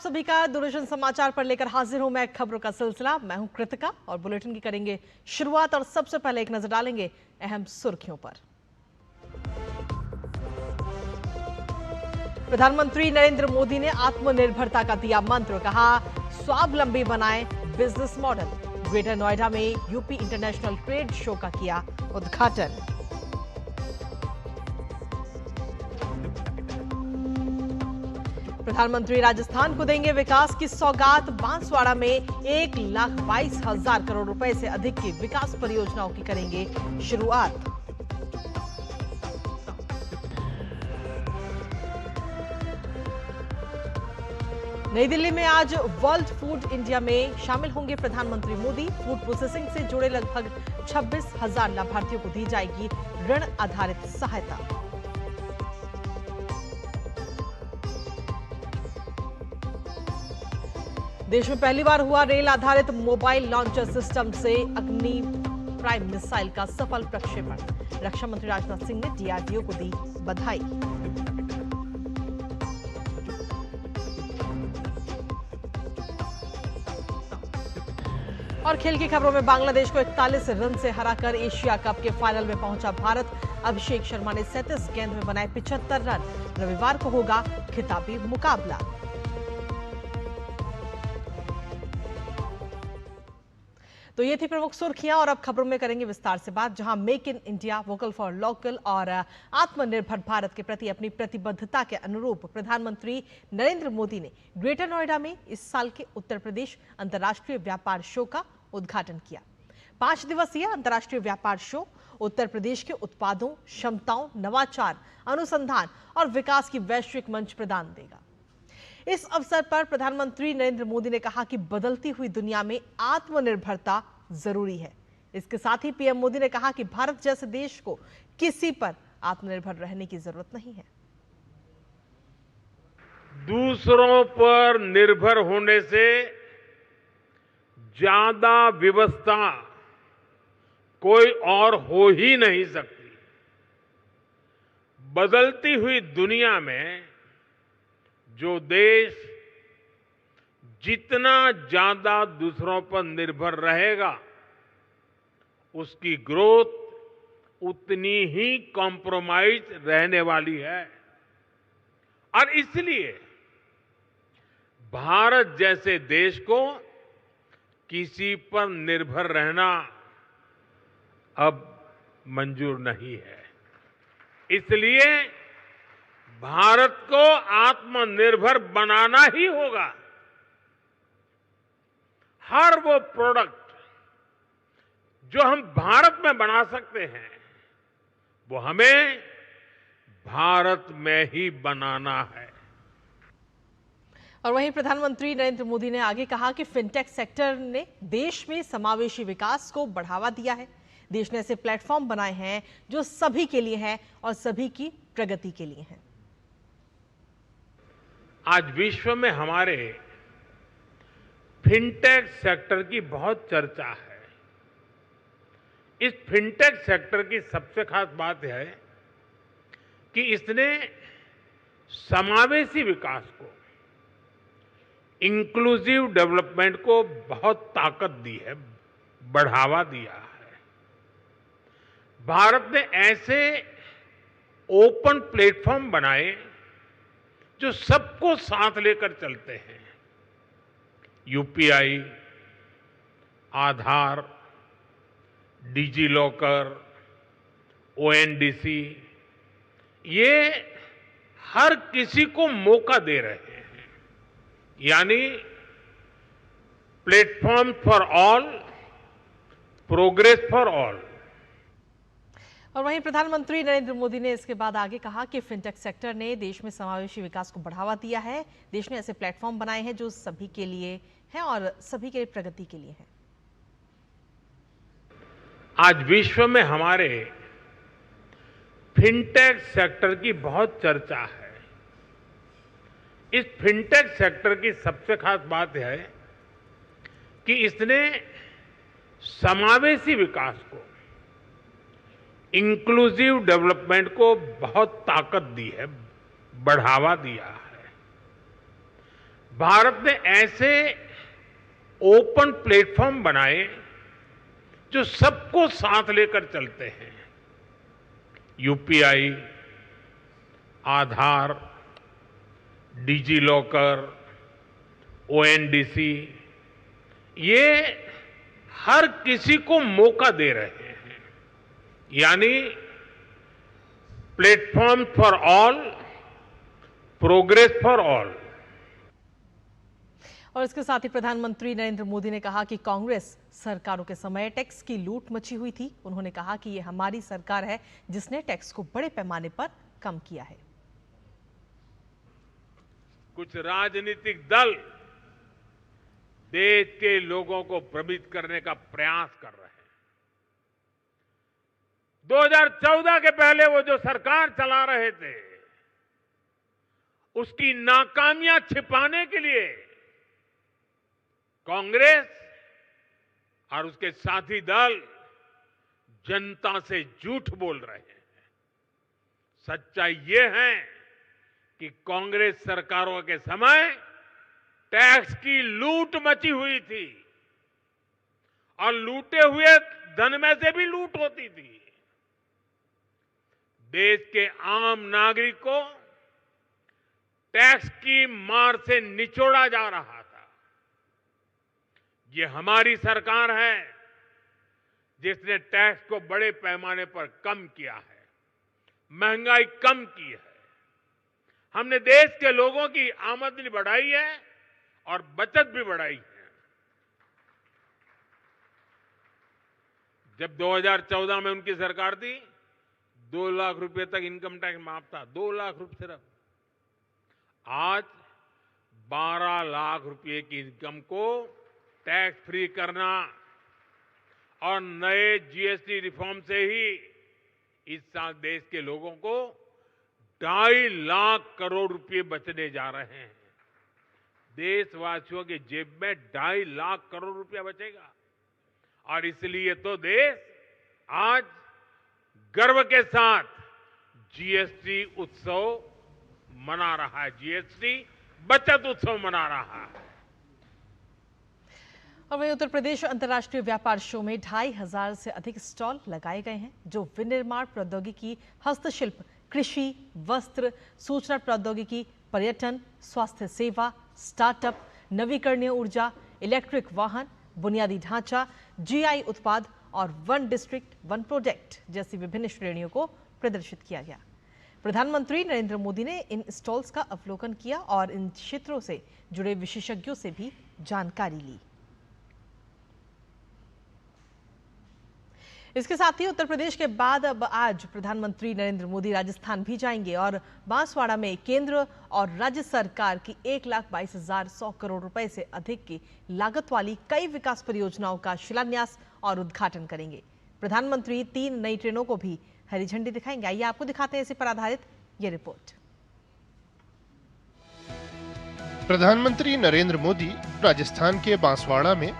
सभी का दूरदर्शन समाचार पर लेकर हाजिर हूं मैं खबरों का सिलसिला। मैं हूं कृतिका और बुलेटिन की करेंगे शुरुआत और सबसे पहले एक नजर डालेंगे अहम सुर्खियों पर। प्रधानमंत्री नरेंद्र मोदी ने आत्मनिर्भरता का दिया मंत्र, कहा स्वावलंबी बनाएं बिजनेस मॉडल। ग्रेटर नोएडा में यूपी इंटरनेशनल ट्रेड शो का किया उद्घाटन। प्रधानमंत्री राजस्थान को देंगे विकास की सौगात। बांसवाड़ा में 1,22,000 करोड़ रुपए से अधिक की विकास परियोजनाओं की करेंगे शुरुआत। नई दिल्ली में आज वर्ल्ड फूड इंडिया में शामिल होंगे प्रधानमंत्री मोदी। फूड प्रोसेसिंग से जुड़े लगभग 26,000 लाभार्थियों को दी जाएगी ऋण आधारित सहायता। देश में पहली बार हुआ रेल आधारित मोबाइल लॉन्चर सिस्टम से अग्नि प्राइम मिसाइल का सफल प्रक्षेपण। रक्षा मंत्री राजनाथ सिंह ने डीआरडीओ को दी बधाई। और खेल की खबरों में बांग्लादेश को 41 रन से हराकर एशिया कप के फाइनल में पहुंचा भारत। अभिषेक शर्मा ने 37 गेंद में बनाए 75 रन। रविवार को होगा खिताबी मुकाबला। तो ये थी प्रमुख सुर्खियां और अब खबरों में करेंगे विस्तार से बात, जहां make in India, vocal for local और आत्मनिर्भर भारत के प्रति अपनी प्रतिबद्धता के अनुरूप प्रधानमंत्री नरेंद्र मोदी ने ग्रेटर नोएडा में इस साल के उत्तर प्रदेश अंतर्राष्ट्रीय व्यापार शो का उद्घाटन किया। 5 दिवसीय अंतर्राष्ट्रीय व्यापार शो उत्तर प्रदेश के उत्पादों, क्षमताओं, नवाचार, अनुसंधान और विकास की वैश्विक मंच प्रदान देगा। इस अवसर पर प्रधानमंत्री नरेंद्र मोदी ने कहा कि बदलती हुई दुनिया में आत्मनिर्भरता जरूरी है। इसके साथ ही पीएम मोदी ने कहा कि भारत जैसे देश को किसी पर आत्मनिर्भर रहने की जरूरत नहीं है। दूसरों पर निर्भर होने से ज्यादा व्यवस्था कोई और हो ही नहीं सकती। बदलती हुई दुनिया में जो देश जितना ज्यादा दूसरों पर निर्भर रहेगा, उसकी ग्रोथ उतनी ही कॉम्प्रोमाइज रहने वाली है। और इसलिए भारत जैसे देश को किसी पर निर्भर रहना अब मंजूर नहीं है। इसलिए भारत को आत्मनिर्भर बनाना ही होगा। हर वो प्रोडक्ट जो हम भारत में बना सकते हैं, वो हमें भारत में ही बनाना है। और वहीं प्रधानमंत्री नरेंद्र मोदी ने आगे कहा कि फिनटेक सेक्टर ने देश में समावेशी विकास को बढ़ावा दिया है। देश ने ऐसे प्लेटफॉर्म बनाए हैं जो सभी के लिए हैं और सभी की प्रगति के लिए हैं। आज विश्व में हमारे फिनटेक सेक्टर की बहुत चर्चा है। इस फिनटेक सेक्टर की सबसे खास बात यह है कि इसने समावेशी विकास को, इंक्लूसिव डेवलपमेंट को बहुत ताकत दी है, बढ़ावा दिया है। भारत ने ऐसे ओपन प्लेटफॉर्म बनाए जो सबको साथ लेकर चलते हैं। यूपीआई, आधार, डिजी लॉकर, ओएनडीसी, ये हर किसी को मौका दे रहे हैं। यानी platform for all, progress for all. और वहीं प्रधानमंत्री नरेंद्र मोदी ने इसके बाद आगे कहा कि फिनटेक सेक्टर ने देश में समावेशी विकास को बढ़ावा दिया है। देश ने ऐसे प्लेटफॉर्म बनाए हैं जो सभी के लिए हैं और सभी के प्रगति के लिए हैं। आज विश्व में हमारे फिनटेक सेक्टर की बहुत चर्चा है। इस फिनटेक सेक्टर की सबसे खास बात यह है कि इसने समावेशी विकास को, इंक्लूसिव डेवलपमेंट को बहुत ताकत दी है, बढ़ावा दिया है। भारत ने ऐसे ओपन प्लेटफॉर्म बनाए जो सबको साथ लेकर चलते हैं। यूपीआई, आधार, डिजी लॉकर, ओएनडीसी, ये हर किसी को मौका दे रहे हैं। यानी platform for all, progress for all. और इसके साथ ही प्रधानमंत्री नरेंद्र मोदी ने कहा कि कांग्रेस सरकारों के समय टैक्स की लूट मची हुई थी। उन्होंने कहा कि ये हमारी सरकार है जिसने टैक्स को बड़े पैमाने पर कम किया है। कुछ राजनीतिक दल देश के लोगों को भ्रमित करने का प्रयास कर रहे हैं। 2014 के पहले वो जो सरकार चला रहे थे, उसकी नाकामियां छिपाने के लिए कांग्रेस और उसके साथी दल जनता से झूठ बोल रहे हैं। सच्चाई ये है कि कांग्रेस सरकारों के समय टैक्स की लूट मची हुई थी और लूटे हुए धन में से भी लूट होती थी। देश के आम नागरिक को टैक्स की मार से निचोड़ा जा रहा था। ये हमारी सरकार है जिसने टैक्स को बड़े पैमाने पर कम किया है, महंगाई कम की है। हमने देश के लोगों की आमदनी बढ़ाई है और बचत भी बढ़ाई है। जब 2014 में उनकी सरकार थी, 2 लाख रुपए तक इनकम टैक्स माफ था, 2 लाख रुपए सिर्फ। आज 12 लाख रुपए की इनकम को टैक्स फ्री करना और नए जीएसटी रिफॉर्म से ही इस साल देश के लोगों को 2.5 लाख करोड़ रुपए बचने जा रहे हैं। देशवासियों की जेब में 2.5 लाख करोड़ रुपया बचेगा और इसलिए तो देश आज गर्व के साथ जीएसटी उत्सव मना रहा है, जीएसटी बचत उत्सव मना रहा है। और वहीं उत्तर प्रदेश अंतर्राष्ट्रीय व्यापार शो में 2,500 से अधिक स्टॉल लगाए गए हैं जो विनिर्माण प्रौद्योगिकी, हस्तशिल्प, कृषि, वस्त्र, सूचना प्रौद्योगिकी, पर्यटन, स्वास्थ्य सेवा, स्टार्टअप, नवीकरणीय ऊर्जा, इलेक्ट्रिक वाहन, बुनियादी ढांचा, जीआई उत्पाद और वन डिस्ट्रिक्ट वन प्रोजेक्ट जैसी विभिन्न श्रेणियों को प्रदर्शित किया गया। प्रधानमंत्री नरेंद्र मोदी ने इन स्टॉल्स का अवलोकन किया और इन क्षेत्रों से जुड़े विशेषज्ञों से भी जानकारी ली। इसके साथ ही उत्तर प्रदेश के बाद अब आज प्रधानमंत्री नरेंद्र मोदी राजस्थान भी जाएंगे और बांसवाड़ा में केंद्र और राज्य सरकार की 1,22,100 करोड़ रुपए से अधिक की लागत वाली कई विकास परियोजनाओं का शिलान्यास और उद्घाटन करेंगे। प्रधानमंत्री 3 नई ट्रेनों को भी हरी झंडी दिखाएंगे। आइए आपको दिखाते हैं इसी पर आधारित ये रिपोर्ट। प्रधानमंत्री नरेंद्र मोदी राजस्थान के बांसवाड़ा में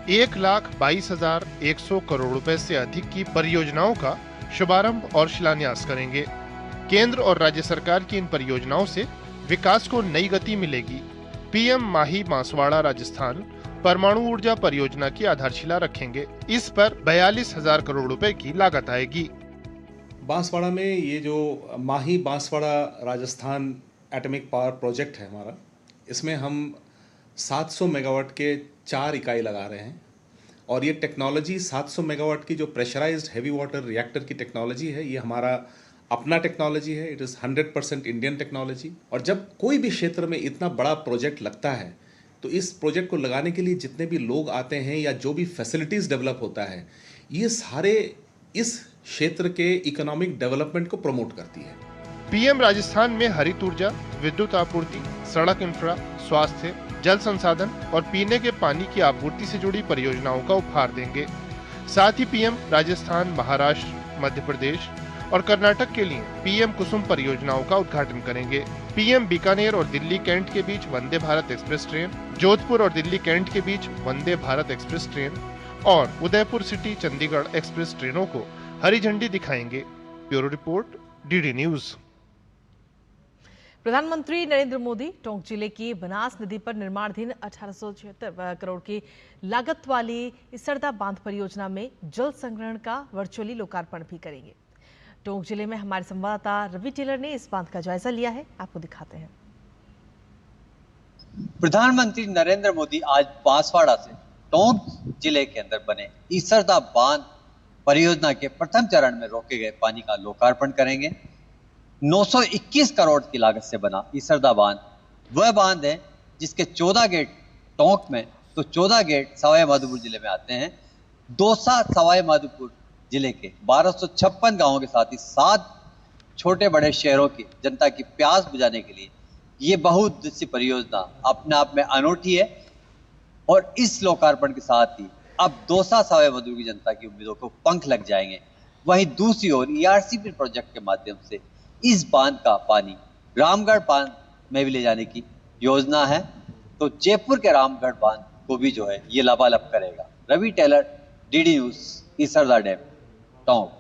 1,22,100 करोड़ रुपए से अधिक की परियोजनाओं का शुभारंभ और शिलान्यास करेंगे। केंद्र और राज्य सरकार की इन परियोजनाओं से विकास को नई गति मिलेगी। पीएम माही बांसवाड़ा राजस्थान परमाणु ऊर्जा परियोजना की आधारशिला रखेंगे। इस पर 42,000 करोड़ रुपए की लागत आएगी। बांसवाड़ा में ये जो Mahi Banswara Rajasthan atomic power project है हमारा, इसमें हम 700 मेगावाट के 4 इकाई लगा रहे हैं और ये टेक्नोलॉजी 700 मेगावाट की जो प्रेशराइज्ड हैवी वाटर रिएक्टर की टेक्नोलॉजी है, ये हमारा अपना टेक्नोलॉजी है। It is 100% Indian technology. और जब कोई भी क्षेत्र में इतना बड़ा प्रोजेक्ट लगता है तो इस प्रोजेक्ट को लगाने के लिए जितने भी लोग आते हैं या जो भी फैसिलिटीज़ डेवलप होता है, ये सारे इस क्षेत्र के इकोनॉमिक डेवलपमेंट को प्रमोट करती है। पीएम राजस्थान में हरित ऊर्जा, विद्युत आपूर्ति, सड़क इंफ्रा, स्वास्थ्य, जल संसाधन और पीने के पानी की आपूर्ति से जुड़ी परियोजनाओं का उपहार देंगे। साथ ही पीएम राजस्थान, महाराष्ट्र, मध्य प्रदेश और कर्नाटक के लिए पीएम कुसुम परियोजनाओं का उद्घाटन करेंगे। पीएम बीकानेर और दिल्ली कैंट के बीच वंदे भारत एक्सप्रेस ट्रेन, जोधपुर और दिल्ली कैंट के बीच वंदे भारत एक्सप्रेस ट्रेन और उदयपुर सिटी चंडीगढ़ एक्सप्रेस ट्रेनों को हरी झंडी दिखाएंगे। Bureau report, DD news. प्रधानमंत्री नरेंद्र मोदी टोंक जिले की बनास नदी पर निर्माणाधीन 1876 करोड़ की लागत वाली इसरदा बांध परियोजना में जल संग्रहण का वर्चुअली लोकार्पण भी करेंगे। टोंक जिले में हमारे संवाददाता रवि टेलर ने इस बांध का जायजा लिया है, आपको दिखाते हैं। प्रधानमंत्री नरेंद्र मोदी आज बांसवाड़ा से टोंक जिले के अंदर बने इसरदा बांध परियोजना के प्रथम चरण में रोके गए पानी का लोकार्पण करेंगे। 921 करोड़ की लागत से बना इसरदा बांध वह बांध है जिसके 14 गेट टोंक में तो 14 गेट सवाई माधोपुर जिले में आते हैं। दौसा सवाई माधोपुर जिले के 1256 गांवों के साथ ही 7 छोटे बड़े शहरों की जनता की प्यास बुझाने के लिए ये बहुउद्देशीय परियोजना अपने आप में अनूठी है और इस लोकार्पण के साथ ही अब दौसा सवाई माधोपुर की जनता की उम्मीदों को पंख लग जाएंगे। वहीं दूसरी ओर ईआरसीपी प्रोजेक्ट के माध्यम से इस बांध का पानी रामगढ़ बांध में भी ले जाने की योजना है, तो जयपुर के रामगढ़ बांध को भी जो है ये लबालब करेगा। Ravi Taylor, DD news, Isarda dam, Tonk.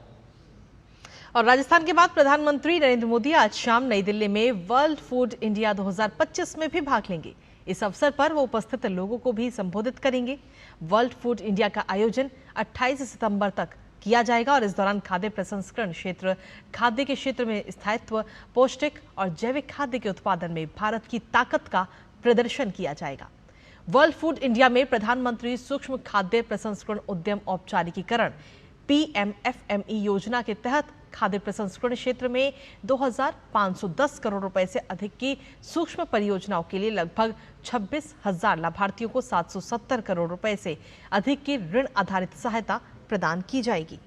और राजस्थान के बाद प्रधानमंत्री नरेंद्र मोदी आज शाम नई दिल्ली में वर्ल्ड फूड इंडिया 2025 में भी भाग लेंगे। इस अवसर पर वो उपस्थित लोगों को भी संबोधित करेंगे। वर्ल्ड फूड इंडिया का आयोजन 28 सितंबर तक किया जाएगा और इस दौरान खाद्य प्रसंस्करण क्षेत्र, खाद्य के क्षेत्र में स्थायित्व, पौष्टिक और जैविक खाद्य के उत्पादन में भारत की ताकत का प्रदर्शन किया जाएगा। वर्ल्ड फूड इंडिया में प्रधानमंत्री सूक्ष्म खाद्य प्रसंस्करण उद्यम औपचारिकीकरण PMFME योजना के तहत खाद्य प्रसंस्करण क्षेत्र में 2510 करोड़ रुपए से अधिक की सूक्ष्म परियोजनाओं के लिए लगभग 26,000 लाभार्थियों को 770 करोड़ रुपए से अधिक की ऋण आधारित सहायता प्रदान की जाएगी।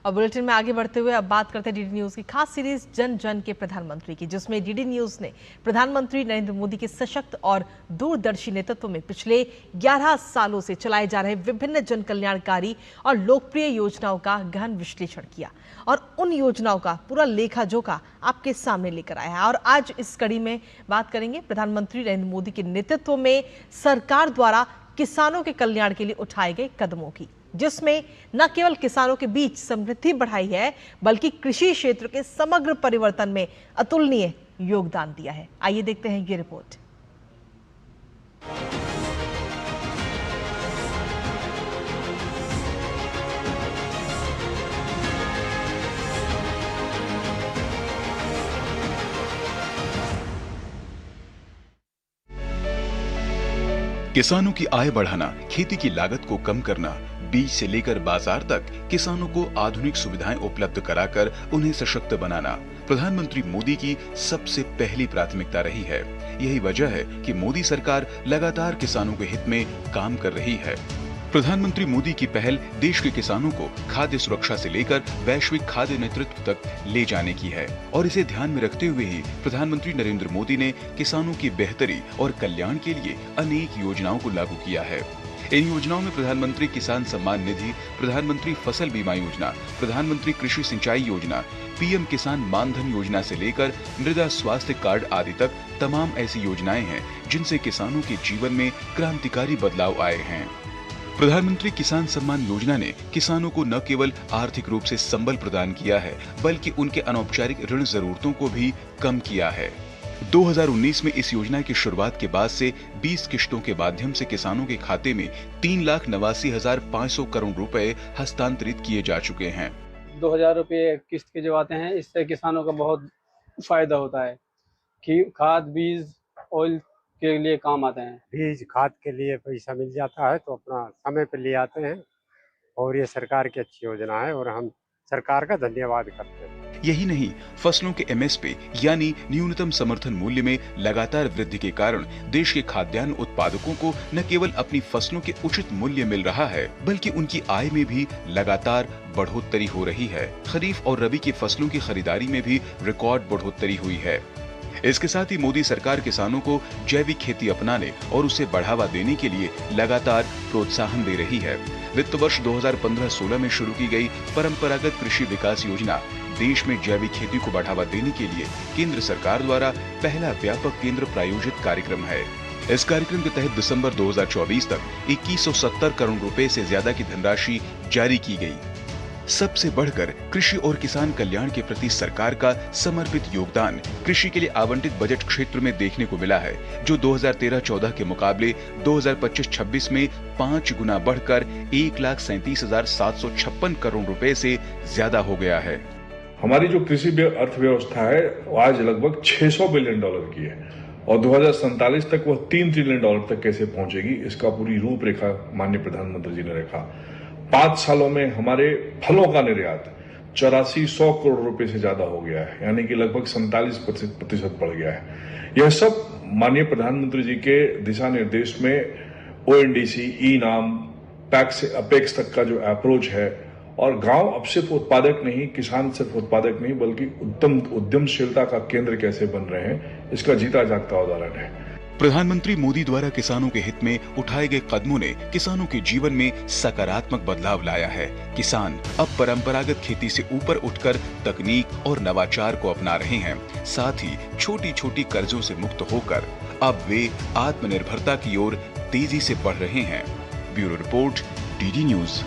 और बुलेटिन में आगे बढ़ते हुए अब बात करते हैं डीडी न्यूज की खास सीरीज जन जन के प्रधानमंत्री की, जिसमें डीडी न्यूज ने प्रधानमंत्री नरेंद्र मोदी के सशक्त और दूरदर्शी नेतृत्व में पिछले 11 सालों से चलाए जा रहे विभिन्न जन कल्याणकारी और लोकप्रिय योजनाओं का गहन विश्लेषण किया और उन योजनाओं का पूरा लेखा जोखा आपके सामने लेकर आया है। और आज इस कड़ी में बात करेंगे प्रधानमंत्री नरेंद्र मोदी के नेतृत्व में सरकार द्वारा किसानों के कल्याण के लिए उठाए गए कदमों की, जिसमें न केवल किसानों के बीच समृद्धि बढ़ाई है बल्कि कृषि क्षेत्र के समग्र परिवर्तन में अतुलनीय योगदान दिया है। आइए देखते हैं ये रिपोर्ट। किसानों की आय बढ़ाना, खेती की लागत को कम करना, बीज से लेकर बाजार तक किसानों को आधुनिक सुविधाएं उपलब्ध कराकर उन्हें सशक्त बनाना प्रधानमंत्री मोदी की सबसे पहली प्राथमिकता रही है। यही वजह है कि मोदी सरकार लगातार किसानों के हित में काम कर रही है। प्रधानमंत्री मोदी की पहल देश के किसानों को खाद्य सुरक्षा से लेकर वैश्विक खाद्य नेतृत्व तक ले जाने की है और इसे ध्यान में रखते हुए ही प्रधानमंत्री नरेंद्र मोदी ने किसानों की बेहतरी और कल्याण के लिए अनेक योजनाओं को लागू किया है। इन योजनाओं में प्रधानमंत्री किसान सम्मान निधि, प्रधानमंत्री फसल बीमा योजना, प्रधानमंत्री कृषि सिंचाई योजना, PM किसान मानधन योजना से लेकर मृदा स्वास्थ्य कार्ड आदि तक तमाम ऐसी योजनाएं हैं जिनसे किसानों के जीवन में क्रांतिकारी बदलाव आए हैं। प्रधानमंत्री किसान सम्मान योजना ने किसानों को न केवल आर्थिक रूप से संबल प्रदान किया है बल्कि उनके अनौपचारिक ऋण जरूरतों को भी कम किया है। 2019 में इस योजना की शुरुआत के बाद से 20 किश्तों के माध्यम से किसानों के खाते में 3,89,500 करोड़ रुपए हस्तांतरित किए जा चुके हैं। 2,000 रुपये किस्त के जो आते हैं, इससे किसानों का बहुत फायदा होता है कि खाद, बीज, ऑयल के लिए काम आते हैं। बीज खाद के लिए पैसा मिल जाता है तो अपना समय पे ले आते हैं और ये सरकार की अच्छी योजना है और हम सरकार का धन्यवाद करते हैं। यही नहीं, फसलों के MSP यानी न्यूनतम समर्थन मूल्य में लगातार वृद्धि के कारण देश के खाद्यान्न उत्पादकों को न केवल अपनी फसलों के उचित मूल्य मिल रहा है बल्कि उनकी आय में भी लगातार बढ़ोतरी हो रही है। खरीफ और रबी की फसलों की खरीदारी में भी रिकॉर्ड बढ़ोतरी हुई है। इसके साथ ही मोदी सरकार किसानों को जैविक खेती अपनाने और उसे बढ़ावा देने के लिए लगातार प्रोत्साहन दे रही है। वित्त वर्ष 2015-16 में शुरू की गई परंपरागत कृषि विकास योजना देश में जैविक खेती को बढ़ावा देने के लिए केंद्र सरकार द्वारा पहला व्यापक केंद्र प्रायोजित कार्यक्रम है। इस कार्यक्रम के तहत दिसंबर 2024 तक 2170 करोड़ रुपए से ज्यादा की धनराशि जारी की गई। सबसे बढ़कर कृषि और किसान कल्याण के प्रति सरकार का समर्पित योगदान कृषि के लिए आवंटित बजट क्षेत्र में देखने को मिला है, जो 2013-14 के मुकाबले 2025-26 में 5 गुना बढ़कर 1,37,756 करोड़ रुपए से ज्यादा हो गया है। हमारी जो कृषि अर्थव्यवस्था है वो आज लगभग $600 बिलियन की है और 2047 तक वह $3 ट्रिलियन तक कैसे पहुंचेगी, इसका पूरी रूपरेखा माननीय प्रधानमंत्री जी ने रखा। 5 सालों में हमारे फलों का निर्यात 8400 करोड़ रुपए से ज्यादा हो गया है, यानी कि लगभग 47% बढ़ गया है। यह सब माननीय प्रधानमंत्री जी के दिशा निर्देश में ONDC, ई-नाम, पैक्स से अपेक्स तक का जो अप्रोच है, और गांव अब सिर्फ उत्पादक नहीं, किसान सिर्फ उत्पादक नहीं, बल्कि उद्यमशीलता का केंद्र कैसे बन रहे हैं, इसका जीता जागता उदाहरण है। प्रधानमंत्री मोदी द्वारा किसानों के हित में उठाए गए कदमों ने किसानों के जीवन में सकारात्मक बदलाव लाया है। किसान अब परंपरागत खेती से ऊपर उठकर तकनीक और नवाचार को अपना रहे हैं। साथ ही छोटी छोटी कर्जों से मुक्त होकर अब वे आत्मनिर्भरता की ओर तेजी से बढ़ रहे हैं। Bureau report, DD news.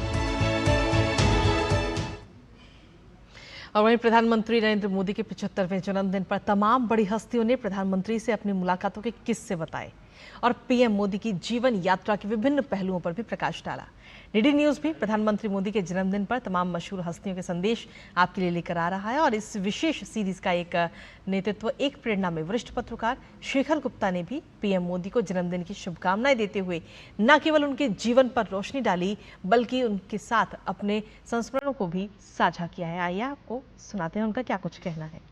और वहीं प्रधानमंत्री नरेंद्र मोदी के 75वें जन्मदिन पर तमाम बड़ी हस्तियों ने प्रधानमंत्री से अपनी मुलाकातों के किस्से बताए और पीएम मोदी की जीवन यात्रा के विभिन्न पहलुओं पर भी प्रकाश डाला। DD न्यूज भी प्रधानमंत्री मोदी के जन्मदिन पर तमाम मशहूर हस्तियों के संदेश आपके लिए लेकर आ रहा है और इस विशेष सीरीज का एक नेतृत्व एक प्रेरणा में वरिष्ठ पत्रकार शेखर गुप्ता ने भी पीएम मोदी को जन्मदिन की शुभकामनाएं देते हुए न केवल उनके जीवन पर रोशनी डाली बल्कि उनके साथ अपने संस्मरणों को भी साझा किया है। आइए आपको सुनाते हैं उनका क्या कुछ कहना है।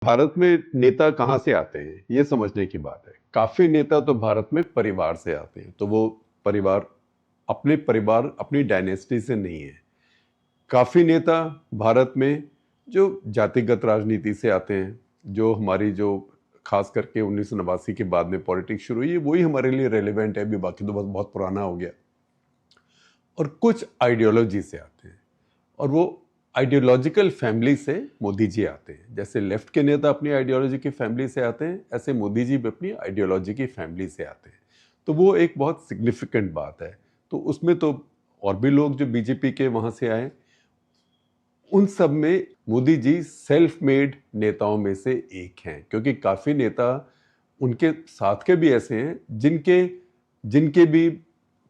भारत में नेता कहाँ से आते हैं ये समझने की बात है। काफी नेता तो भारत में परिवार से आते हैं, तो वो परिवार अपनी डायनेस्टी से नहीं है। काफी नेता भारत में जो जातिगत राजनीति से आते हैं, जो हमारी जो खास करके 1989 के बाद में पॉलिटिक्स शुरू हुई, वही हमारे लिए रेलेवेंट है, अभी बाकी तो बहुत पुराना हो गया। और कुछ आइडियोलॉजी से आते हैं और वो आइडियोलॉजिकल फैमिली से मोदी जी आते हैं। जैसे लेफ्ट के नेता अपनी आइडियोलॉजी की फैमिली से आते हैं, ऐसे मोदी जी भी अपनी आइडियोलॉजी की फैमिली से आते हैं। तो वो एक बहुत सिग्निफिकेंट बात है। तो उसमें तो और भी लोग जो बीजेपी के वहाँ से आए, उन सब में मोदी जी सेल्फ मेड नेताओं में से एक हैं, क्योंकि काफ़ी नेता उनके साथ के भी ऐसे हैं जिनके भी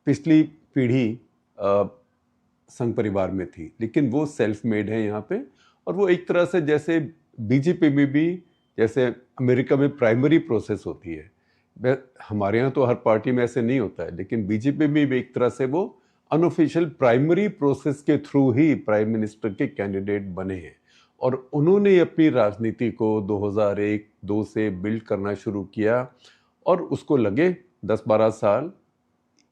पिछली पीढ़ी संघ परिवार में थी, लेकिन वो सेल्फ मेड है यहाँ पे। और वो एक तरह से जैसे बीजेपी में भी जैसे अमेरिका में प्राइमरी प्रोसेस होती है, हमारे यहाँ तो हर पार्टी में ऐसे नहीं होता है, लेकिन बीजेपी में भी एक तरह से वो अनऑफिशियल प्राइमरी प्रोसेस के थ्रू ही प्राइम मिनिस्टर के कैंडिडेट बने हैं। और उन्होंने अपनी राजनीति को 2001-2 से बिल्ड करना शुरू किया और उसको लगे 10-12 साल।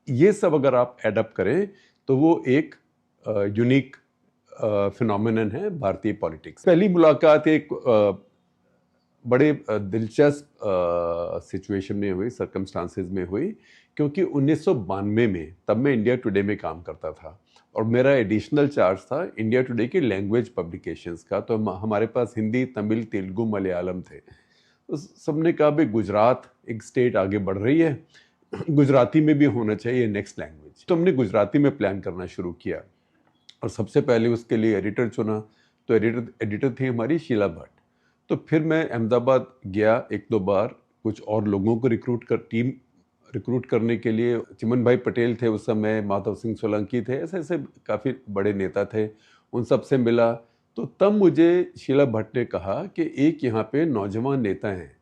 ये सब अगर आप एडअप करें तो वो एक यूनिक फिनोमिनन है भारतीय पॉलिटिक्स। पहली मुलाकात एक बड़े दिलचस्प सिचुएशन में हुई, सर्कमस्टांसेस में हुई, क्योंकि 1992 में, तब मैं इंडिया टुडे में काम करता था और मेरा एडिशनल चार्ज था इंडिया टुडे की लैंग्वेज पब्लिकेशंस का। तो हमारे पास हिंदी, तमिल, तेलुगु, मलयालम थे। तो सबने कहा भाई गुजरात एक स्टेट आगे बढ़ रही है, गुजराती में भी होना चाहिए नेक्स्ट लैंग्वेज। तो हमने गुजराती में प्लान करना शुरू किया और सबसे पहले उसके लिए एडिटर चुना। तो एडिटर थी हमारी शीला भट्ट। तो फिर मैं अहमदाबाद गया 1-2 बार, कुछ और लोगों को टीम रिक्रूट करने के लिए। चिमन भाई पटेल थे उस समय, माधव सिंह सोलंकी थे, ऐसे काफ़ी बड़े नेता थे, उन सब से मिला। तो तब मुझे शीला भट्ट ने कहा कि एक यहाँ पे नौजवान नेता हैं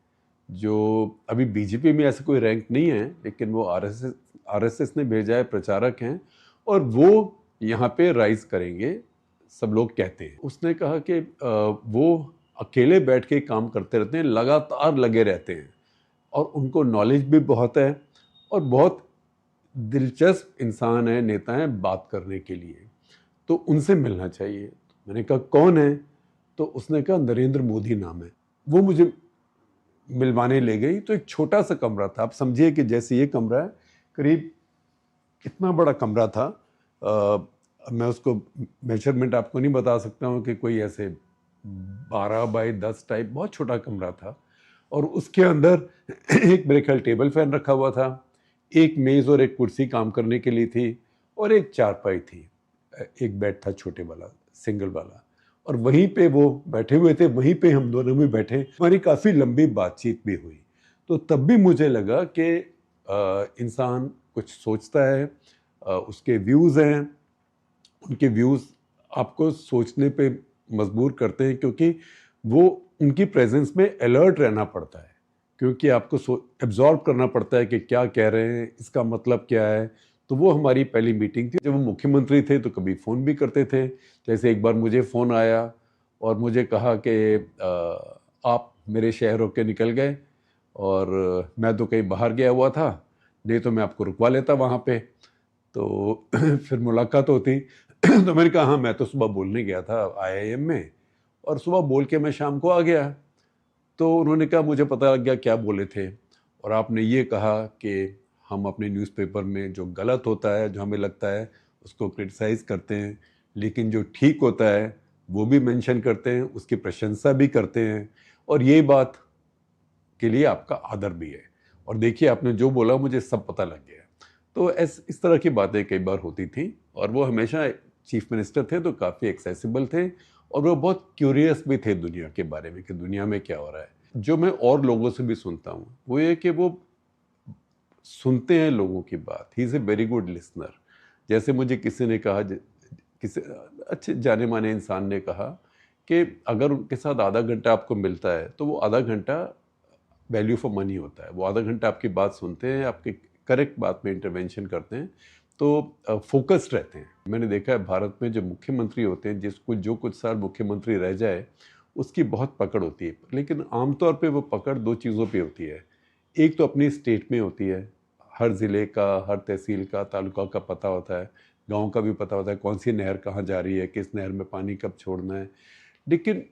जो अभी बीजेपी में ऐसे कोई रैंक नहीं है, लेकिन वो आरएसएस ने भेजा है, प्रचारक हैं और वो यहाँ पे राइज करेंगे, सब लोग कहते हैं। उसने कहा कि वो अकेले बैठ के काम करते रहते हैं, लगातार लगे रहते हैं और उनको नॉलेज भी बहुत है और बहुत दिलचस्प इंसान है, नेता हैं बात करने के लिए, तो उनसे मिलना चाहिए। मैंने कहा कौन है? तो उसने कहा नरेंद्र मोदी नाम है। वो मुझे मिलवाने ले गई। तो एक छोटा सा कमरा था, आप समझिए कि जैसे ये कमरा है, करीब इतना बड़ा कमरा था मैं उसको मेजरमेंट आपको नहीं बता सकता हूँ कि कोई ऐसे 12 बाई 10 टाइप बहुत छोटा कमरा था, और उसके अंदर एक मेरे ख्याल टेबल फैन रखा हुआ था, एक मेज़ और एक कुर्सी काम करने के लिए थी, और एक चारपाई थी, एक बेड था छोटे वाला सिंगल वाला, और वहीं पे वो बैठे हुए थे, वहीं पे हम दोनों भी बैठे, हमारी काफ़ी लंबी बातचीत भी हुई। तो तब भी मुझे लगा कि इंसान कुछ सोचता है, उसके व्यूज़ हैं, उनके व्यूज़ आपको सोचने पे मजबूर करते हैं, क्योंकि वो उनकी प्रेजेंस में अलर्ट रहना पड़ता है, क्योंकि आपको एब्जॉर्ब करना पड़ता है कि क्या कह रहे हैं, इसका मतलब क्या है। तो वो हमारी पहली मीटिंग थी। जब वो मुख्यमंत्री थे तो कभी फ़ोन भी करते थे, जैसे एक बार मुझे फ़ोन आया और मुझे कहा कि आप मेरे शहर होके निकल गए, और मैं तो कहीं बाहर गया हुआ था, नहीं तो मैं आपको रुकवा लेता वहाँ पे, तो फिर मुलाकात होती। तो मैंने कहा हाँ, मैं तो सुबह बोलने गया था IIM में, और सुबह बोल के मैं शाम को आ गया। तो उन्होंने कहा मुझे पता लग गया क्या बोले थे, और आपने ये कहा कि हम अपने न्यूज़पेपर में जो गलत होता है, जो हमें लगता है, उसको क्रिटिसाइज़ करते हैं, लेकिन जो ठीक होता है वो भी मेंशन करते हैं, उसकी प्रशंसा भी करते हैं, और ये बात के लिए आपका आदर भी है। और देखिए आपने जो बोला मुझे सब पता लग गया। तो इस तरह की बातें कई बार होती थी, और वो हमेशा चीफ मिनिस्टर थे तो काफ़ी एक्सेसिबल थे, और वो बहुत क्यूरियस भी थे दुनिया के बारे में कि दुनिया में क्या हो रहा है। जो मैं और लोगों से भी सुनता हूँ वो ये कि वो सुनते हैं लोगों की बात। He is a very good listener. जैसे मुझे किसी ने कहा, किसी अच्छे जाने माने इंसान ने कहा कि अगर उनके साथ आधा घंटा आपको मिलता है तो वो आधा घंटा वैल्यू फॉर मनी होता है। वो आधा घंटा आपकी बात सुनते हैं, आपकी करेक्ट बात में इंटरवेंशन करते हैं, तो फोकस्ड रहते हैं। मैंने देखा है भारत में जो मुख्यमंत्री होते हैं, जिसको जो कुछ साल मुख्यमंत्री रह जाए उसकी बहुत पकड़ होती है, लेकिन आमतौर पे वो पकड़ दो चीज़ों पे होती है। एक तो अपनी स्टेट में होती है, हर ज़िले का, हर तहसील का, तालुका का पता होता है, गांव का भी पता होता है, कौन सी नहर कहाँ जा रही है, किस नहर में पानी कब छोड़ना है। लेकिन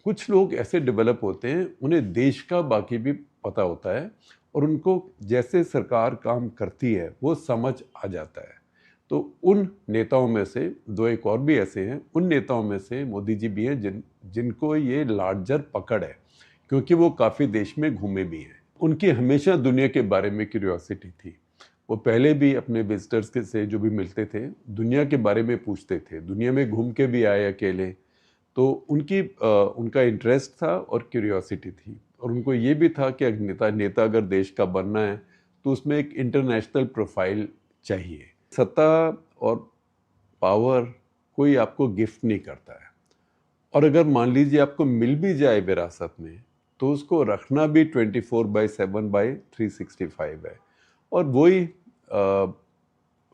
कुछ लोग ऐसे डेवलप होते हैं, उन्हें देश का बाकी भी पता होता है, और उनको जैसे सरकार काम करती है वो समझ आ जाता है। तो उन नेताओं में से दो एक और भी ऐसे हैं, उन नेताओं में से मोदी जी भी हैं जिनको ये लार्जर पकड़ है, क्योंकि वो काफ़ी देश में घूमे भी हैं। उनकी हमेशा दुनिया के बारे में क्यूरियोसिटी थी। वो पहले भी अपने विजिटर्स के से जो भी मिलते थे दुनिया के बारे में पूछते थे, दुनिया में घूम के भी आए अकेले, तो उनका इंटरेस्ट था और क्यूरियोसिटी थी। और उनको ये भी था कि नेता अगर देश का बनना है तो उसमें एक इंटरनेशनल प्रोफाइल चाहिए। सत्ता और पावर कोई आपको गिफ्ट नहीं करता है, और अगर मान लीजिए आपको मिल भी जाए विरासत में तो उसको रखना भी 24/7/365 है। और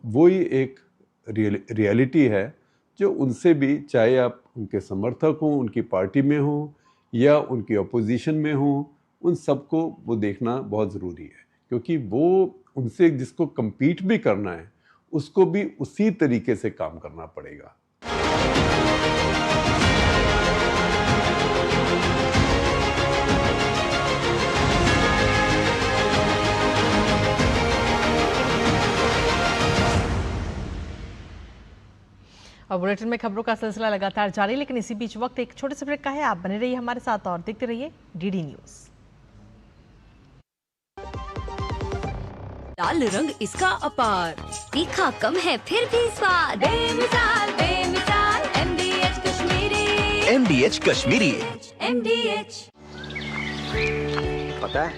वही एक रियलिटी है जो उनसे भी, चाहे आप उनके समर्थक हों, उनकी पार्टी में हों या उनकी अपोजिशन में हों, उन सबको वो देखना बहुत ज़रूरी है, क्योंकि वो उनसे जिसको compete भी करना है उसको भी उसी तरीके से काम करना पड़ेगा। और बुलेटिन में खबरों का सिलसिला लगातार जारी, लेकिन इसी बीच वक्त एक छोटे से ब्रेक का है। आप बने रहिए हमारे साथ और देखते रहिए DD न्यूज। लाल रंग इसका अपार, तीखा कम है फिर भी स्वाद, बेमिसाल बेमिसाल MDH Kashmiri, MDH Kashmiri. MDH। पता है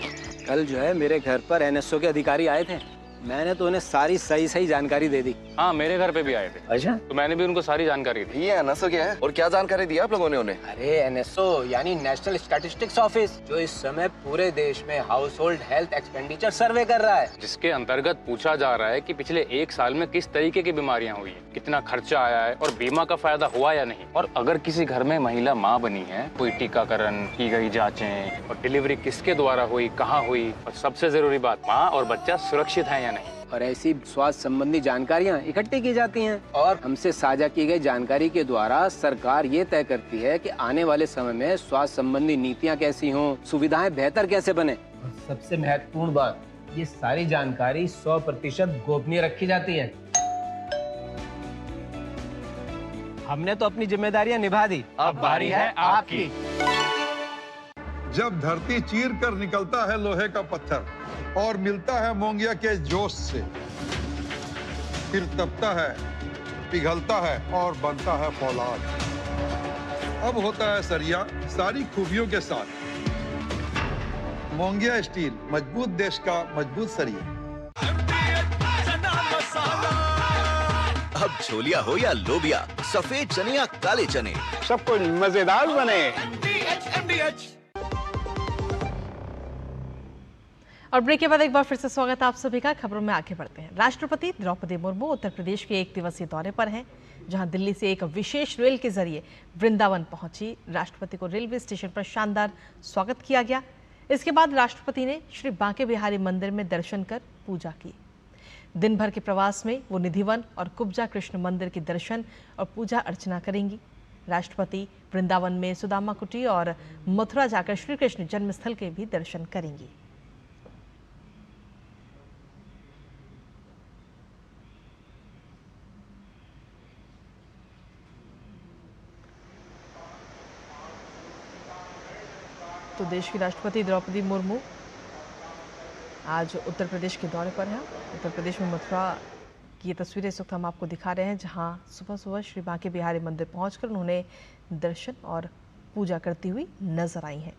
कल जो है मेरे घर पर NSO के अधिकारी आए थे, मैंने तो उन्हें सारी सही जानकारी दे दी। हाँ, मेरे घर पे भी आए थे। अच्छा? तो मैंने भी उनको सारी जानकारी दी। ये NSO क्या है और क्या जानकारी दी आप लोगों ने उन्हें? अरे NSO यानी नेशनल स्टैटिस्टिक्स ऑफिस, जो इस समय पूरे देश में हाउस होल्ड हेल्थ एक्सपेंडिचर सर्वे कर रहा है, जिसके अंतर्गत पूछा जा रहा है कि पिछले एक साल में किस तरीके की बीमारियां हुई है, कितना खर्चा आया है और बीमा का फायदा हुआ या नहीं। और अगर किसी घर में महिला माँ बनी है, कोई टीकाकरण, की गई जाँचें और डिलीवरी किसके द्वारा हुई, कहाँ हुई, और सबसे जरूरी बात, माँ और बच्चा सुरक्षित है या नहीं। और ऐसी स्वास्थ्य संबंधी जानकारियां इकट्ठी की जाती हैं, और हमसे साझा की गई जानकारी के द्वारा सरकार ये तय करती है कि आने वाले समय में स्वास्थ्य संबंधी नीतियां कैसी हों, सुविधाएं बेहतर कैसे बने। और सबसे महत्वपूर्ण बात, ये सारी जानकारी 100% गोपनीय रखी जाती है। हमने तो अपनी जिम्मेदारियां निभा दी, अब बारी है आपकी। जब धरती चीर कर निकलता है लोहे का पत्थर और मिलता है मोंगिया के जोश से, फिर तपता है, पिघलता है और बनता है फौलाद। अब होता है सरिया सारी खूबियों के साथ। मोंगिया स्टील, मजबूत देश का मजबूत सरिया। अब छोलिया हो या लोबिया, सफेद चने या काले चने, सब कुछ मजेदार बने। और ब्रेक के बाद एक बार फिर से स्वागत है आप सभी का। खबरों में आगे बढ़ते हैं। राष्ट्रपति द्रौपदी मुर्मू उत्तर प्रदेश के 1 दिवसीय दौरे पर हैं, जहां दिल्ली से एक विशेष रेल के जरिए वृंदावन पहुंची। राष्ट्रपति को रेलवे स्टेशन पर शानदार स्वागत किया गया। इसके बाद राष्ट्रपति ने श्री बांके बिहारी मंदिर में दर्शन कर पूजा की। दिन भर के प्रवास में वो निधिवन और कुब्जा कृष्ण मंदिर के दर्शन और पूजा अर्चना करेंगी। राष्ट्रपति वृंदावन में सुदामा कुटी और मथुरा जाकर श्री कृष्ण जन्मस्थल के भी दर्शन करेंगी। तो देश की राष्ट्रपति द्रौपदी मुर्मू आज उत्तर प्रदेश के दौरे पर हैं। उत्तर प्रदेश में मथुरा की ये तस्वीरें इस वक्त हम आपको दिखा रहे हैं, जहां सुबह सुबह श्री बांके बिहारी मंदिर पहुंचकर उन्होंने दर्शन और पूजा करती हुई नजर आई हैं।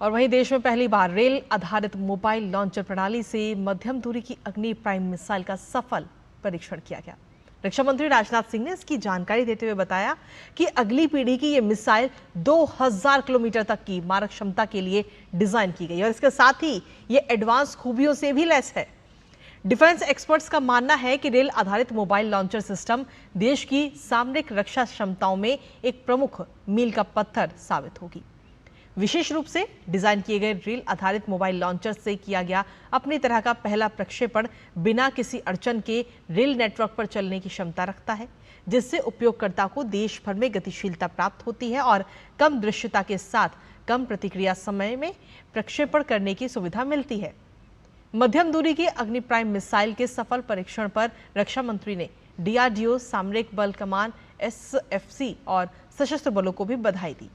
और वहीं देश में पहली बार रेल आधारित मोबाइल लॉन्चर प्रणाली से मध्यम दूरी की अग्नि प्राइम मिसाइल का सफल परीक्षण किया गया। रक्षा मंत्री राजनाथ सिंह ने इसकी जानकारी देते हुए बताया कि अगली पीढ़ी की ये मिसाइल 2000 किलोमीटर तक की मारक क्षमता के लिए डिजाइन की गई और इसके साथ ही ये एडवांस खूबियों से भी लैस है। डिफेंस एक्सपर्ट्स का मानना है कि रेल आधारित मोबाइल लॉन्चर सिस्टम देश की सामरिक रक्षा क्षमताओं में एक प्रमुख मील का पत्थर साबित होगी। विशेष रूप से डिजाइन किए गए रेल आधारित मोबाइल लॉन्चर से किया गया अपनी तरह का पहला प्रक्षेपण बिना किसी अड़चन के रेल नेटवर्क पर चलने की क्षमता रखता है, जिससे उपयोगकर्ता को देश भर में गतिशीलता प्राप्त होती है और कम दृश्यता के साथ कम प्रतिक्रिया समय में प्रक्षेपण करने की सुविधा मिलती है। मध्यम दूरी की अग्नि प्राइम मिसाइल के सफल परीक्षण पर रक्षा मंत्री ने DRDO, सामरिक बल कमान, SFC और सशस्त्र बलों को भी बधाई दी।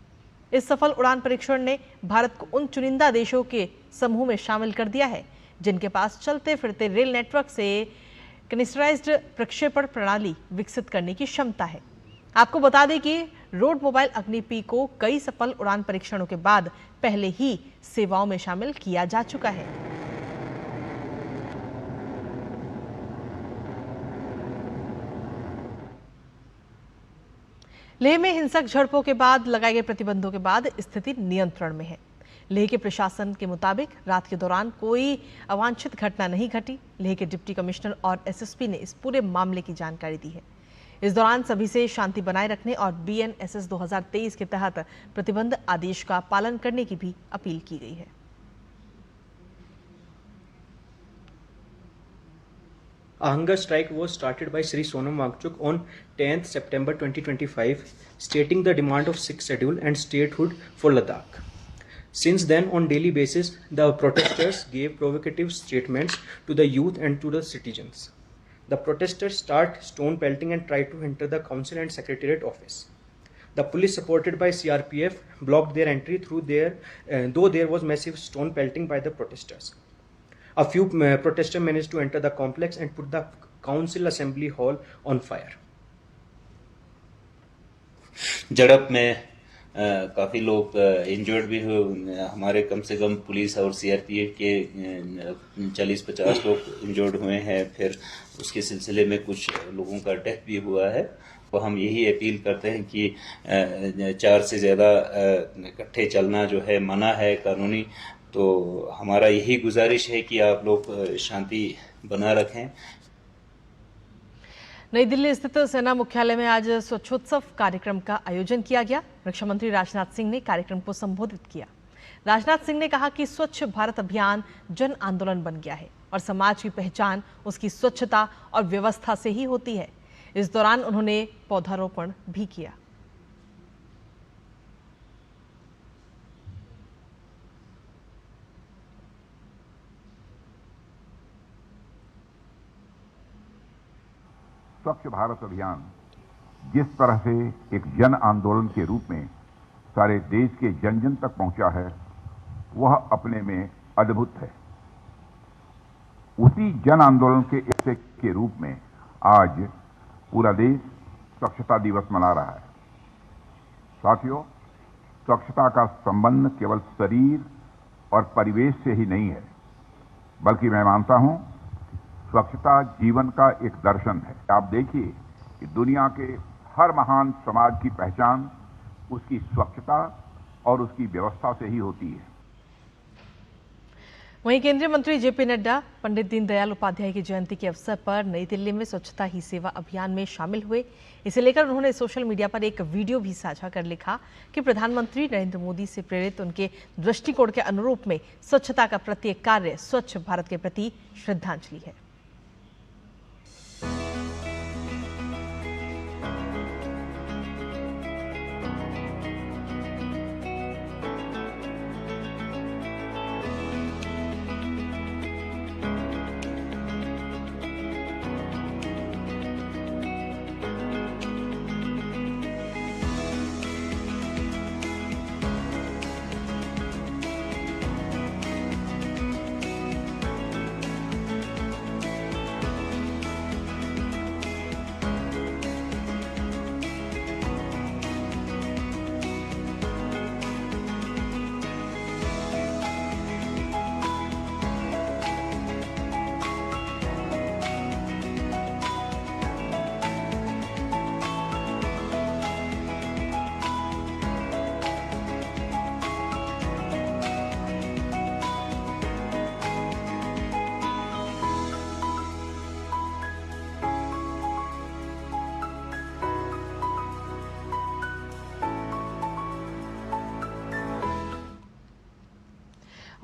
इस सफल उड़ान परीक्षण ने भारत को उन चुनिंदा देशों के समूह में शामिल कर दिया है जिनके पास चलते फिरते रेल नेटवर्क से कनिस्टराइज्ड प्रक्षेपण प्रणाली विकसित करने की क्षमता है। आपको बता दें कि रोड मोबाइल अग्नि P को कई सफल उड़ान परीक्षणों के बाद पहले ही सेवाओं में शामिल किया जा चुका है। लेह में हिंसक झड़पों के बाद लगाए गए प्रतिबंधों के बाद स्थिति नियंत्रण में है। लेह के प्रशासन के मुताबिक रात के दौरान कोई अवांछित घटना नहीं घटी। लेह के डिप्टी कमिश्नर और SSP ने इस पूरे मामले की जानकारी दी है। इस दौरान सभी से शांति बनाए रखने और BNSS 2023 के तहत प्रतिबंध आदेश का पालन करने की भी अपील की गई है। A hunger strike was started by Sri Sonam Wangchuk on 10th September 2025, stating the demand of Sikh schedule and statehood for Ladakh. Since then, on daily basis, the protesters gave provocative statements to the youth and to the citizens. The protesters start stone pelting and try to enter the council and secretariat office. The police, supported by CRPF, blocked their entry through there, though there was massive stone pelting by the protesters. A few protesters managed to enter the complex and put the council assembly hall on fire. झड़प में काफ़ी लोग injured भी हुए। हमारे कम से कम police और CRPF के 40-50 लोग इंजर्ड हुए हैं। फिर उसके सिलसिले में कुछ लोगों का डेथ भी हुआ है। तो हम यही अपील करते हैं कि 4 से ज़्यादा इकट्ठे चलना जो है मना है कानूनी। तो हमारा यही गुजारिश है कि आप लोग शांति बना रखें। नई दिल्ली स्थित सेना मुख्यालय में आज स्वच्छोत्सव कार्यक्रम का आयोजन किया गया। रक्षा मंत्री राजनाथ सिंह ने कार्यक्रम को संबोधित किया। राजनाथ सिंह ने कहा कि स्वच्छ भारत अभियान जन आंदोलन बन गया है और समाज की पहचान उसकी स्वच्छता और व्यवस्था से ही होती है। इस दौरान उन्होंने पौधारोपण भी किया। स्वच्छ भारत अभियान जिस तरह से एक जन आंदोलन के रूप में सारे देश के जन जन तक पहुंचा है, वह अपने में अद्भुत है। उसी जन आंदोलन के हिस्से के रूप में आज पूरा देश स्वच्छता दिवस मना रहा है। साथियों, स्वच्छता का संबंध केवल शरीर और परिवेश से ही नहीं है, बल्कि मैं मानता हूं स्वच्छता जीवन का एक दर्शन है। आप देखिए कि दुनिया के हर महान समाज की पहचान उसकी स्वच्छता और उसकी व्यवस्था से ही होती है। वहीं केंद्रीय मंत्री जेपी नड्डा पंडित दीनदयाल उपाध्याय की जयंती के अवसर पर नई दिल्ली में स्वच्छता ही सेवा अभियान में शामिल हुए। इसे लेकर उन्होंने सोशल मीडिया पर एक वीडियो भी साझा कर लिखा कि प्रधानमंत्री नरेंद्र मोदी से प्रेरित उनके दृष्टिकोण के अनुरूप में स्वच्छता का प्रत्येक कार्य स्वच्छ भारत के प्रति श्रद्धांजलि है।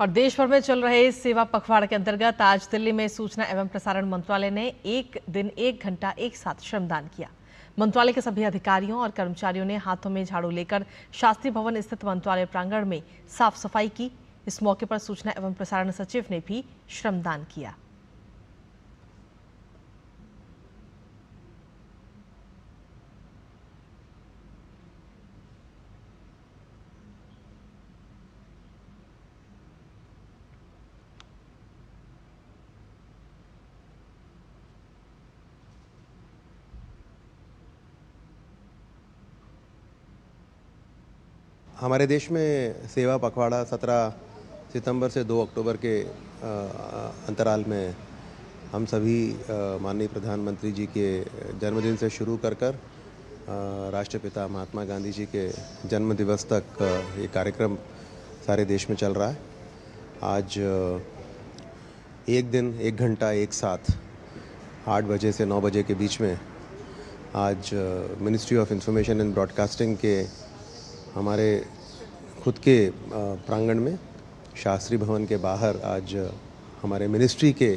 और देश भर में चल रहे सेवा पखवाड़ा के अंतर्गत आज दिल्ली में सूचना एवं प्रसारण मंत्रालय ने एक दिन 1 घंटा एक साथ श्रमदान किया। मंत्रालय के सभी अधिकारियों और कर्मचारियों ने हाथों में झाड़ू लेकर शास्त्री भवन स्थित मंत्रालय प्रांगण में साफ सफाई की। इस मौके पर सूचना एवं प्रसारण सचिव ने भी श्रमदान किया। हमारे देश में सेवा पखवाड़ा 17 सितंबर से 2 अक्टूबर के अंतराल में हम सभी माननीय प्रधानमंत्री जी के जन्मदिन से शुरू कर राष्ट्रपिता महात्मा गांधी जी के जन्म दिवस तक ये कार्यक्रम सारे देश में चल रहा है। आज एक दिन 1 घंटा एक साथ 8 बजे से 9 बजे के बीच में आज ministry of information and broadcasting के हमारे खुद के प्रांगण में शास्त्री भवन के बाहर आज हमारे मिनिस्ट्री के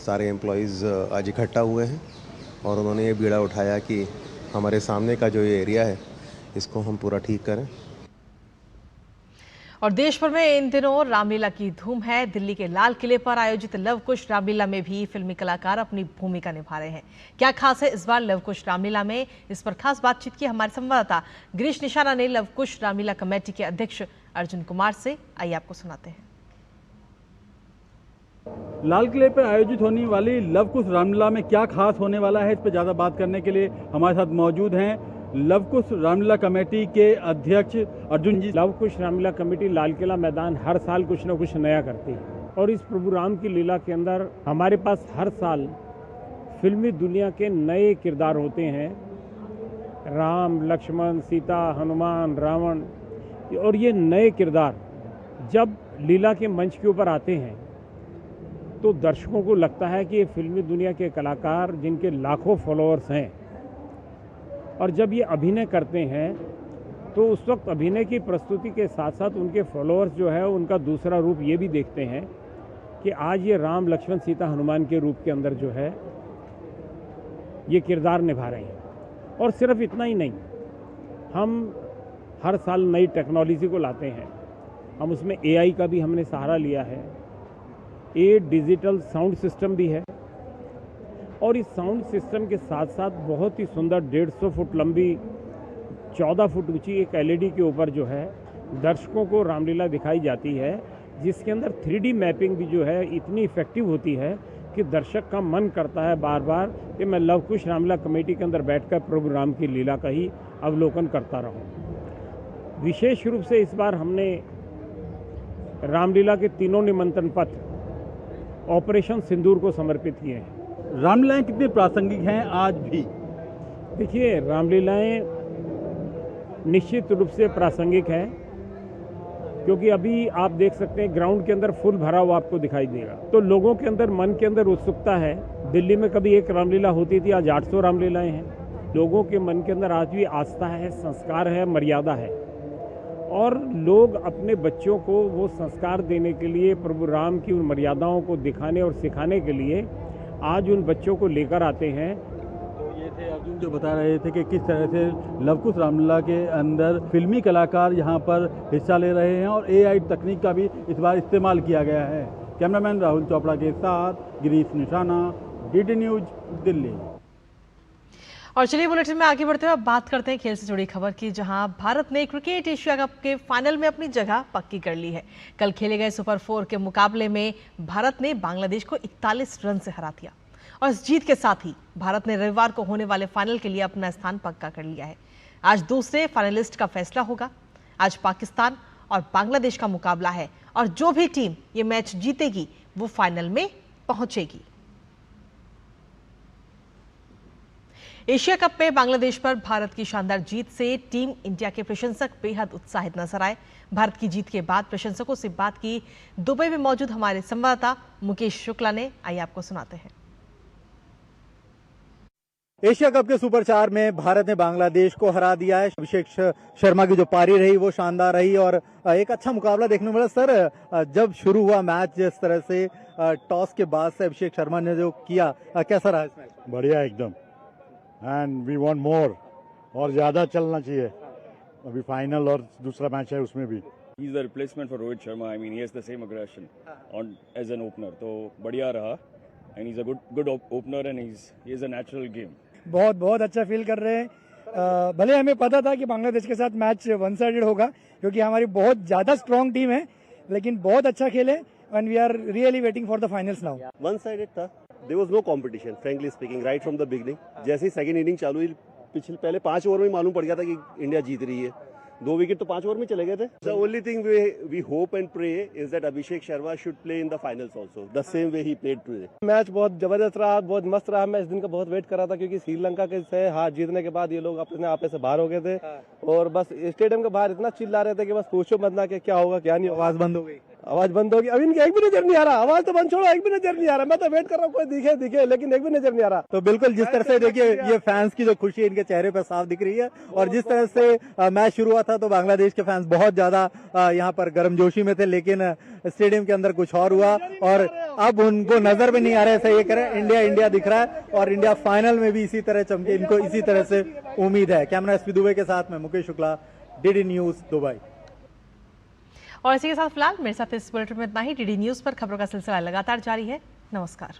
सारे एम्प्लॉइज़ आज इकट्ठा हुए हैं और उन्होंने ये बीड़ा उठाया कि हमारे सामने का जो ये एरिया है इसको हम पूरा ठीक करें। और देश भर में इन दिनों रामलीला की धूम है। दिल्ली के लाल किले पर आयोजित लव कुश रामलीला में भी फिल्मी कलाकार अपनी भूमिका निभा रहे हैं। क्या खास है इस बार लव कुश रामलीला में, इस पर खास बातचीत की हमारे संवाददाता गिरीश निशाना ने लव कुश रामलीला कमेटी के अध्यक्ष अर्जुन कुमार से। आइए आपको सुनाते हैं। लाल किले पर आयोजित होने वाली लव कुश रामलीला में क्या खास होने वाला है, इस पर ज्यादा बात करने के लिए हमारे साथ मौजूद हैं लव कुश रामलीला कमेटी के अध्यक्ष अर्जुन जी। लव कुश रामलीला कमेटी लाल किला मैदान हर साल कुछ न कुछ नया करती है और इस प्रभु राम की लीला के अंदर हमारे पास हर साल फिल्मी दुनिया के नए किरदार होते हैं। राम, लक्ष्मण, सीता, हनुमान, रावण, और ये नए किरदार जब लीला के मंच के ऊपर आते हैं तो दर्शकों को लगता है कि ये फिल्मी दुनिया के कलाकार जिनके लाखों फॉलोअर्स हैं और जब ये अभिनय करते हैं तो उस वक्त अभिनय की प्रस्तुति के साथ साथ उनके फॉलोअर्स जो है उनका दूसरा रूप ये भी देखते हैं कि आज ये राम, लक्ष्मण, सीता, हनुमान के रूप के अंदर जो है ये किरदार निभा रहे हैं। और सिर्फ इतना ही नहीं, हम हर साल नई टेक्नोलॉजी को लाते हैं। हम उसमें AI का भी हमने सहारा लिया है। ये डिजिटल साउंड सिस्टम भी है और इस साउंड सिस्टम के साथ साथ बहुत ही सुंदर 150 फुट लंबी 14 फुट ऊंची एक LED के ऊपर जो है दर्शकों को रामलीला दिखाई जाती है, जिसके अंदर 3D मैपिंग भी जो है इतनी इफेक्टिव होती है कि दर्शक का मन करता है बार बार कि मैं लव कुश रामलीला कमेटी के अंदर बैठकर प्रभु राम की लीला का ही अवलोकन करता रहूं। विशेष रूप से इस बार हमने रामलीला के तीनों निमंत्रण पत्र ऑपरेशन सिंदूर को समर्पित किए हैं। रामलीलाएं कितनी प्रासंगिक हैं आज भी? देखिए, रामलीलाएं निश्चित रूप से प्रासंगिक हैं, क्योंकि अभी आप देख सकते हैं ग्राउंड के अंदर फुल भरा हुआ आपको दिखाई देगा, तो लोगों के अंदर मन के अंदर उत्सुकता है। दिल्ली में कभी एक रामलीला होती थी, आज 800 रामलीलाएं हैं। लोगों के मन के अंदर आज भी आस्था है, संस्कार है, मर्यादा है, और लोग अपने बच्चों को वो संस्कार देने के लिए, प्रभु राम की उन मर्यादाओं को दिखाने और सिखाने के लिए आज उन बच्चों को लेकर आते हैं। ये थे अर्जुन जो बता रहे थे कि किस तरह से लव कुश रामलीला के अंदर फिल्मी कलाकार यहाँ पर हिस्सा ले रहे हैं और AI तकनीक का भी इस बार इस्तेमाल किया गया है। कैमरामैन राहुल चोपड़ा के साथ गिरीश निशाना, DD न्यूज, दिल्ली। और चलिए बुलेटिन में आगे बढ़ते हुए अब बात करते हैं खेल से जुड़ी खबर की, जहां भारत ने क्रिकेट एशिया कप के फाइनल में अपनी जगह पक्की कर ली है। कल खेले गए सुपर 4 के मुकाबले में भारत ने बांग्लादेश को 41 रन से हरा दिया और इस जीत के साथ ही भारत ने रविवार को होने वाले फाइनल के लिए अपना स्थान पक्का कर लिया है। आज दूसरे फाइनलिस्ट का फैसला होगा। आज पाकिस्तान और बांग्लादेश का मुकाबला है और जो भी टीम ये मैच जीतेगी वो फाइनल में पहुंचेगी। एशिया कप में बांग्लादेश पर भारत की शानदार जीत से टीम इंडिया के प्रशंसक बेहद उत्साहित नजर आए। भारत की जीत के बाद प्रशंसकों से बात की दुबई में मौजूद हमारे संवाददाता मुकेश शुक्ला ने। आइए आपको सुनाते हैं। एशिया कप के सुपर 4 में भारत ने बांग्लादेश को हरा दिया है। अभिषेक शर्मा की जो पारी रही वो शानदार रही और एक अच्छा मुकाबला देखने को मिला। सर, जब शुरू हुआ मैच, जिस तरह से टॉस के बाद से अभिषेक शर्मा ने जो किया, कैसा रहा इस मैच? बढ़िया एकदम, एंड वी वांट मोर, और ज्यादा चलना चाहिए। अभी फाइनल और दूसरा मैच है उसमें भी। He is the replacement for Rohit Sharma. I mean he has the same aggression on as an opener, तो बढ़िया रहा and he is a good opener and he is a natural game. बहुत अच्छा फील कर रहे हैं। भले हमें पता था कि बांग्लादेश के साथ मैच वन साइडेड होगा, क्योंकि हमारी बहुत ज्यादा स्ट्रांग टीम है, लेकिन बहुत अच्छा खेले and we are really waiting for the finals now. One sided था, there was no competition frankly speaking right from the beginning. जैसे ही सेकंड इनिंग चालू हुई, पिछले पहले 5 ओवर में मालूम पड़ गया था कि इंडिया जीत रही है। 2 विकेट तो 5 ओवर में चले गए थे। The only thing we hope and pray is that Abhishek Sharma should play in the finals also the same way he played today. Match बहुत जबरदस्त रहा, बहुत मस्त रहा। मैं इस दिन का बहुत वेट कर रहा था, क्योंकि श्रीलंका के से हार जीतने के बाद ये लोग अपने आपे से बाहर हो गए थे और बस स्टेडियम के बाहर इतना चिल्ला रहे थे कि बस पूछो मत ना कि क्या होगा क्या नहीं। आवाज बंद हो गई, आवाज बंद होगी। अभी इनके एक भी नजर नहीं आ रहा। आवाज तो बंद छोड़ो, एक भी नजर नहीं आ रहा। मैं तो वेट कर रहा हूँ कोई दिखे, लेकिन एक भी नजर नहीं आ रहा। तो बिल्कुल जिस तरह से देखिए ये फैंस की जो खुशी इनके चेहरे पे साफ दिख रही है, और जिस तरह से मैच शुरू हुआ था तो बांग्लादेश के फैंस बहुत ज्यादा यहाँ पर गर्मजोशी में थे, लेकिन स्टेडियम के अंदर कुछ और हुआ और अब उनको नजर भी नहीं आ रहा है। सही करें, इंडिया दिख रहा है और इंडिया फाइनल में भी इसी तरह चमके, इनको इसी तरह से उम्मीद है। कैमरा SP दुबे के साथ में Mukesh Shukla, DD news, Dubai. और इसी के साथ फिलहाल मेरे साथ इस बुलेटिन में इतना ही। DD न्यूज पर खबरों का सिलसिला लगातार जारी है। नमस्कार।